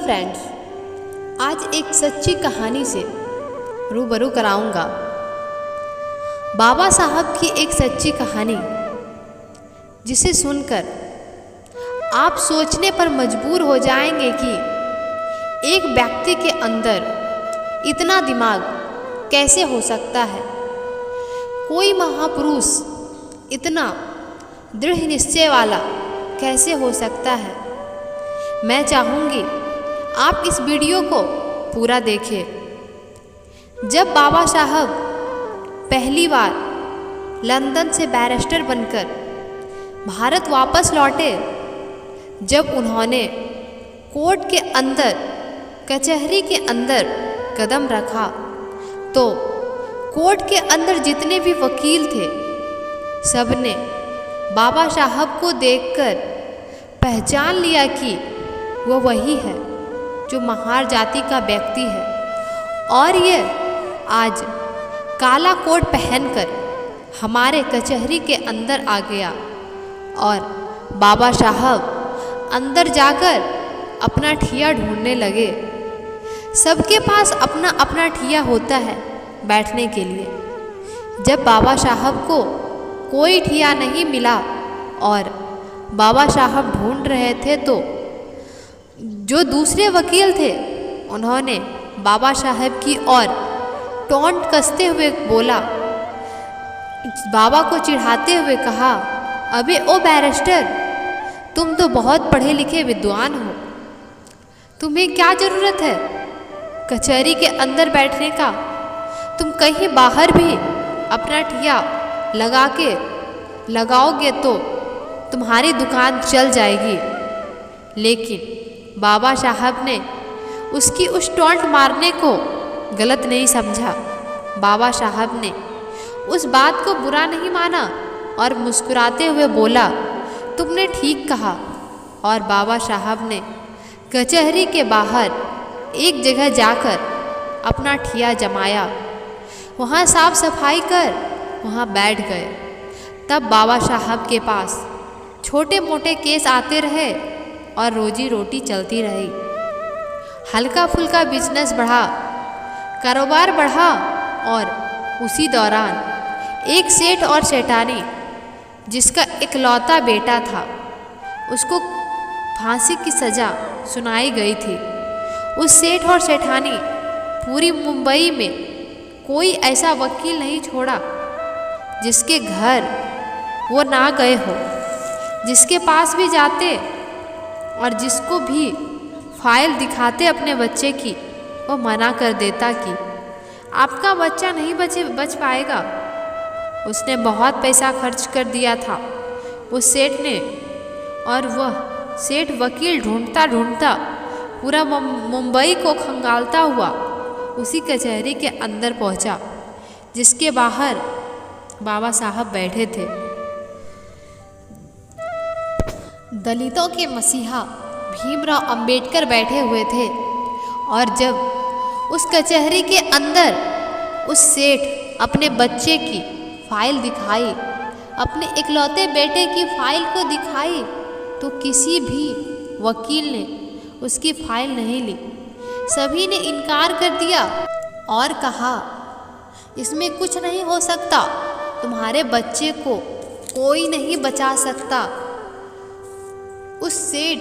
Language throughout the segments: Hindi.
फ्रेंड्स, आज एक सच्ची कहानी से रूबरू कराऊंगा। बाबा साहब की एक सच्ची कहानी जिसे सुनकर आप सोचने पर मजबूर हो जाएंगे कि एक व्यक्ति के अंदर इतना दिमाग कैसे हो सकता है। कोई महापुरुष इतना दृढ़ निश्चय वाला कैसे हो सकता है। मैं चाहूँगी आप इस वीडियो को पूरा देखें। जब बाबा साहब पहली बार लंदन से बैरिस्टर बनकर भारत वापस लौटे, जब उन्होंने कोर्ट के अंदर, कचहरी के अंदर कदम रखा, तो कोर्ट के अंदर जितने भी वकील थे, सबने बाबा साहब को देखकर पहचान लिया कि वो वही है जो महार जाति का व्यक्ति है। और ये आज काला कोट पहनकर हमारे कचहरी के अंदर आ गया और बाबा साहब अंदर जाकर अपना ठिया ढूंढने लगे। सबके पास अपना अपना ठिया होता है बैठने के लिए। जब बाबा साहब को कोई ठिया नहीं मिला और बाबा साहब ढूंढ रहे थे, तो जो दूसरे वकील थे उन्होंने बाबा साहब की ओर टोंट कसते हुए बोला, बाबा को चिढ़ाते हुए कहा, अबे ओ बैरिस्टर, तुम तो बहुत पढ़े लिखे विद्वान हो, तुम्हें क्या ज़रूरत है कचहरी के अंदर बैठने का। तुम कहीं बाहर भी अपना ठिया लगाओगे तो तुम्हारी दुकान चल जाएगी। लेकिन बाबा साहब ने उसकी उस टोंट मारने को गलत नहीं समझा। बाबा साहब ने उस बात को बुरा नहीं माना और मुस्कुराते हुए बोला, तुमने ठीक कहा। और बाबा साहब ने कचहरी के बाहर एक जगह जाकर अपना ठिया जमाया, वहाँ साफ सफाई कर वहाँ बैठ गए। तब बाबा साहब के पास छोटे मोटे केस आते रहे और रोजी रोटी चलती रही। हल्का फुल्का बिजनेस बढ़ा, कारोबार बढ़ा। और उसी दौरान एक सेठ और सेठानी, जिसका इकलौता बेटा था, उसको फांसी की सज़ा सुनाई गई थी। उस सेठ और सेठानी पूरी मुंबई में कोई ऐसा वकील नहीं छोड़ा जिसके घर वो ना गए हो। जिसके पास भी जाते और जिसको भी फाइल दिखाते अपने बच्चे की, वो मना कर देता कि आपका बच्चा नहीं बच पाएगा। उसने बहुत पैसा खर्च कर दिया था उस सेठ ने, और वह सेठ वकील ढूंढता ढूंढता पूरा मुंबई को खंगालता हुआ उसी कचहरी के अंदर पहुंचा, जिसके बाहर बाबा साहब बैठे थे। दलितों के मसीहा भीमराव अंबेडकर बैठे हुए थे। और जब उस कचहरी के अंदर उस सेठ अपने बच्चे की फाइल दिखाई, अपने इकलौते बेटे की फाइल को दिखाई, तो किसी भी वकील ने उसकी फाइल नहीं ली। सभी ने इनकार कर दिया और कहा, इसमें कुछ नहीं हो सकता, तुम्हारे बच्चे को कोई नहीं बचा सकता। उस सेठ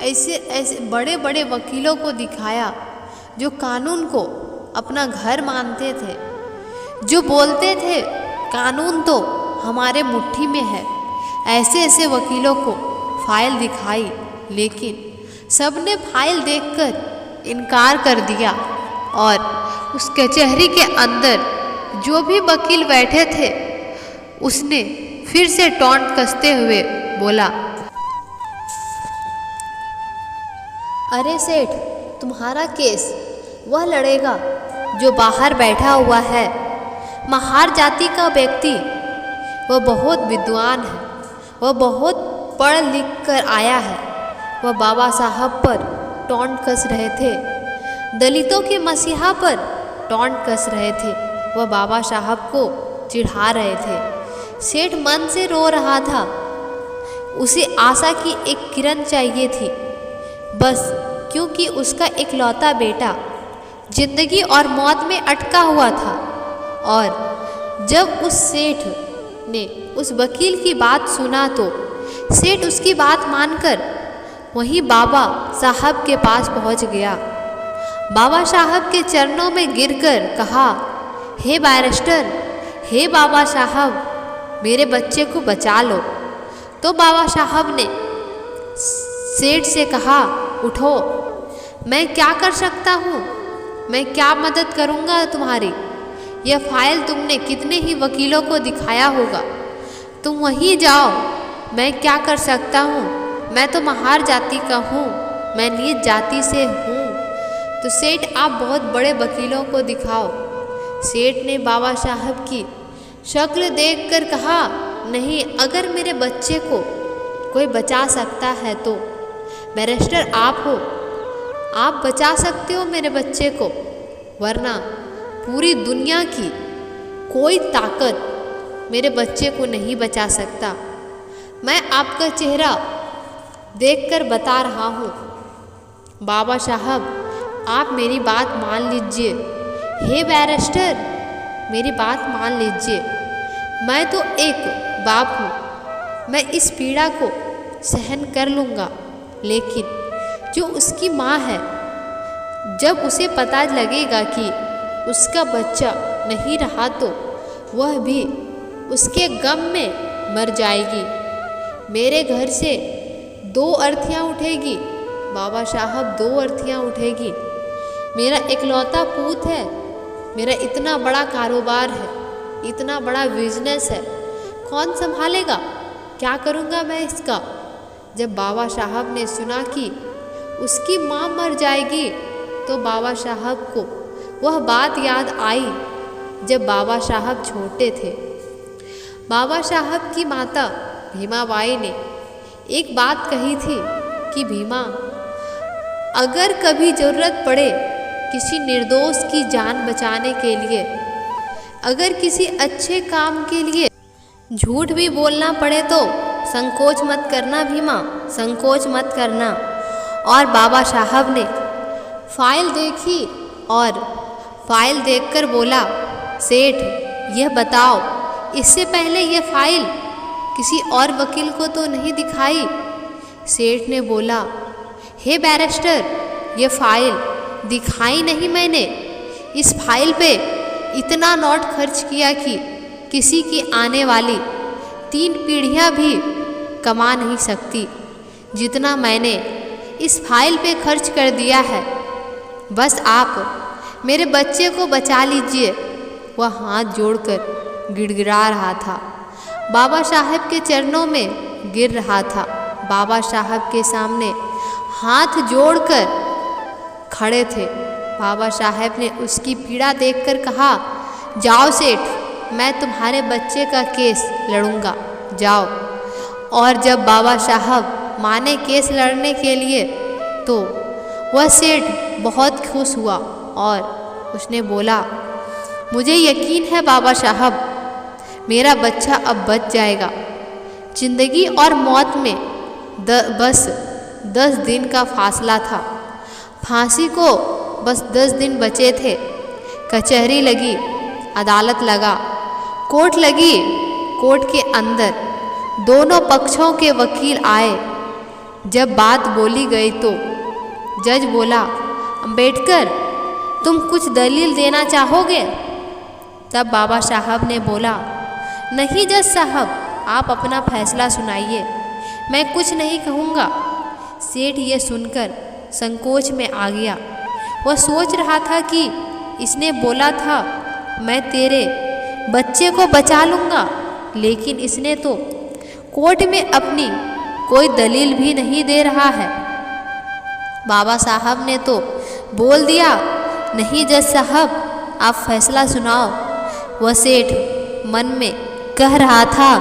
ऐसे बड़े बड़े वकीलों को दिखाया जो कानून को अपना घर मानते थे, जो बोलते थे कानून तो हमारे मुट्ठी में है। ऐसे वकीलों को फाइल दिखाई, लेकिन सबने फाइल देखकर इनकार कर दिया। और उस कचहरी के अंदर जो भी वकील बैठे थे, उसने फिर से टोंट कसते हुए बोला, अरे सेठ, तुम्हारा केस वह लड़ेगा जो बाहर बैठा हुआ है, महार जाति का व्यक्ति। वह बहुत विद्वान है, वह बहुत पढ़ लिख कर आया है। वह बाबा साहब पर टोंट कस रहे थे, दलितों के मसीहा पर टोंट कस रहे थे, वह बाबा साहब को चिढ़ा रहे थे। सेठ मन से रो रहा था। उसे आशा की एक किरण चाहिए थी, बस क्योंकि उसका इकलौता बेटा जिंदगी और मौत में अटका हुआ था। और जब उस सेठ ने उस वकील की बात सुना तो सेठ उसकी बात मानकर वहीं बाबा साहब के पास पहुंच गया। बाबा साहब के चरणों में गिरकर कहा, हे बैरिस्टर, हे बाबा साहब, मेरे बच्चे को बचा लो। तो बाबा साहब ने सेठ से कहा, उठो, मैं क्या कर सकता हूँ, मैं क्या मदद करूँगा तुम्हारी। यह फाइल तुमने कितने ही वकीलों को दिखाया होगा, तुम वहीं जाओ, मैं क्या कर सकता हूँ, मैं तो महार जाति का हूँ, मैं नीच जाति से हूँ। तो सेठ आप बहुत बड़े वकीलों को दिखाओ। सेठ ने बाबा साहब की शक्ल देखकर कहा, नहीं, अगर मेरे बच्चे को कोई बचा सकता है तो बैरिस्टर आप हो, आप बचा सकते हो मेरे बच्चे को, वरना पूरी दुनिया की कोई ताकत मेरे बच्चे को नहीं बचा सकता। मैं आपका चेहरा देखकर बता रहा हूँ। बाबा साहब, आप मेरी बात मान लीजिए। हे बैरिस्टर, मेरी बात मान लीजिए। मैं तो एक बाप हूँ, मैं इस पीड़ा को सहन कर लूँगा, लेकिन जो उसकी माँ है, जब उसे पता लगेगा कि उसका बच्चा नहीं रहा तो वह भी उसके गम में मर जाएगी। मेरे घर से 2 अर्थियाँ उठेगी बाबा साहब, 2 अर्थियाँ उठेगी। मेरा इकलौता पूत है, मेरा इतना बड़ा कारोबार है, इतना बड़ा बिजनेस है, कौन संभालेगा, क्या करूँगा मैं इसका। जब बाबा साहब ने सुना कि उसकी माँ मर जाएगी तो बाबा साहब को वह बात याद आई जब बाबा साहब छोटे थे। बाबा साहब की माता भीमाबाई ने एक बात कही थी कि भीमा, अगर कभी ज़रूरत पड़े किसी निर्दोष की जान बचाने के लिए, अगर किसी अच्छे काम के लिए झूठ भी बोलना पड़े तो संकोच मत करना भीमा, संकोच मत करना। और बाबा साहब ने फाइल देखी और फाइल देखकर बोला, सेठ, यह बताओ, इससे पहले यह फाइल किसी और वकील को तो नहीं दिखाई। सेठ ने बोला, हे बैरिस्टर, यह फाइल दिखाई नहीं मैंने। इस फाइल पे इतना नोट खर्च किया कि किसी की आने वाली 3 पीढ़ियाँ भी कमा नहीं सकती जितना मैंने इस फाइल पे खर्च कर दिया है। बस आप मेरे बच्चे को बचा लीजिए। वह हाथ जोड़कर गिड़गिड़ा रहा था, बाबा साहब के चरणों में गिर रहा था। बाबा साहब के सामने हाथ जोड़कर खड़े थे। बाबा साहब ने उसकी पीड़ा देखकर कहा, जाओ सेठ, मैं तुम्हारे बच्चे का केस लड़ूंगा, जाओ। और जब बाबा साहब माने केस लड़ने के लिए तो वह सेठ बहुत खुश हुआ और उसने बोला, मुझे यकीन है बाबा साहब, मेरा बच्चा अब बच जाएगा। जिंदगी और मौत में बस 10 दिन का फासला था। फांसी को बस 10 दिन बचे थे। कचहरी लगी, अदालत लगा, कोर्ट लगी। कोर्ट के अंदर दोनों पक्षों के वकील आए। जब बात बोली गई तो जज बोला, अंबेडकर, तुम कुछ दलील देना चाहोगे? तब बाबा साहब ने बोला, नहीं जज साहब, आप अपना फैसला सुनाइए, मैं कुछ नहीं कहूँगा। सेठ ये सुनकर संकोच में आ गया। वह सोच रहा था कि इसने बोला था मैं तेरे बच्चे को बचा लूँगा, लेकिन इसने तो कोर्ट में अपनी कोई दलील भी नहीं दे रहा है। बाबा साहब ने तो बोल दिया, नहीं जज साहब, आप फैसला सुनाओ। वह सेठ मन में कह रहा था,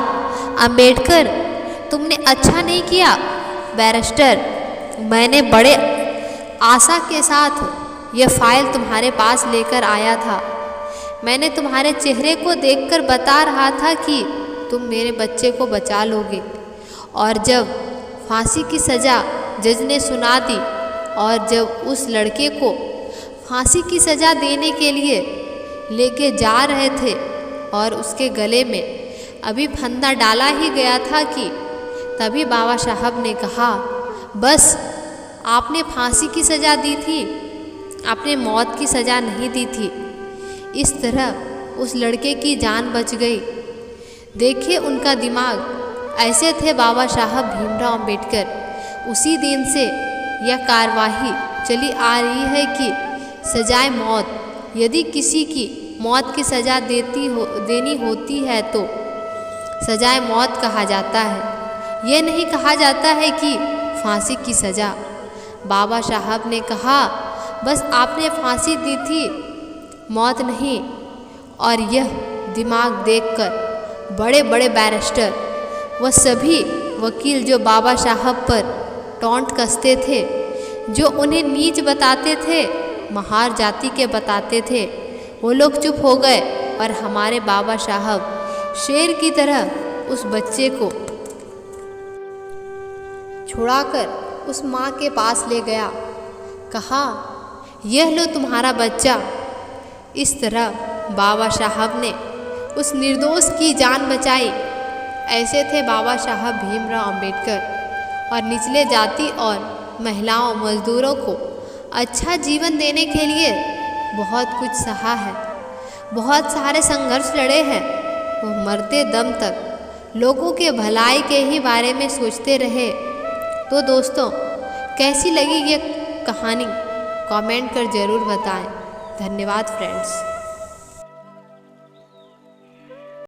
अंबेडकर, तुमने अच्छा नहीं किया। बैरिस्टर, मैंने बड़े आशा के साथ यह फाइल तुम्हारे पास लेकर आया था। मैंने तुम्हारे चेहरे को देखकर बता रहा था कि तुम मेरे बच्चे को बचा लोगे। और जब फांसी की सज़ा जज ने सुना दी और जब उस लड़के को फांसी की सज़ा देने के लिए लेके जा रहे थे और उसके गले में अभी फंदा डाला ही गया था कि तभी बाबा साहब ने कहा, बस आपने फांसी की सज़ा दी थी, आपने मौत की सज़ा नहीं दी थी। इस तरह उस लड़के की जान बच गई। देखिए उनका दिमाग, ऐसे थे बाबा साहब भीमराव अंबेडकर। उसी दिन से यह कार्यवाही चली आ रही है कि सजाए मौत, यदि किसी की मौत की सज़ा देनी होती है तो सजाए मौत कहा जाता है। यह नहीं कहा जाता है कि फांसी की सज़ा। बाबा साहब ने कहा, बस आपने फांसी दी थी, मौत नहीं। और यह दिमाग देखकर बड़े बड़े बैरिस्टर व सभी वकील जो बाबा साहब पर टॉन्ट कसते थे, जो उन्हें नीच बताते थे, महार जाति के बताते थे, वो लोग चुप हो गए और हमारे बाबा साहब शेर की तरह उस बच्चे को छुड़ाकर उस माँ के पास ले गया। कहा, यह लो तुम्हारा बच्चा। इस तरह बाबा साहब ने उस निर्दोष की जान बचाई। ऐसे थे बाबा साहब भीमराव अंबेडकर। और निचले जाति और महिलाओं मजदूरों को अच्छा जीवन देने के लिए बहुत कुछ सहा है, बहुत सारे संघर्ष लड़े हैं। वो मरते दम तक लोगों के भलाई के ही बारे में सोचते रहे। तो दोस्तों, कैसी लगी ये कहानी कमेंट कर ज़रूर बताएं। धन्यवाद फ्रेंड्स।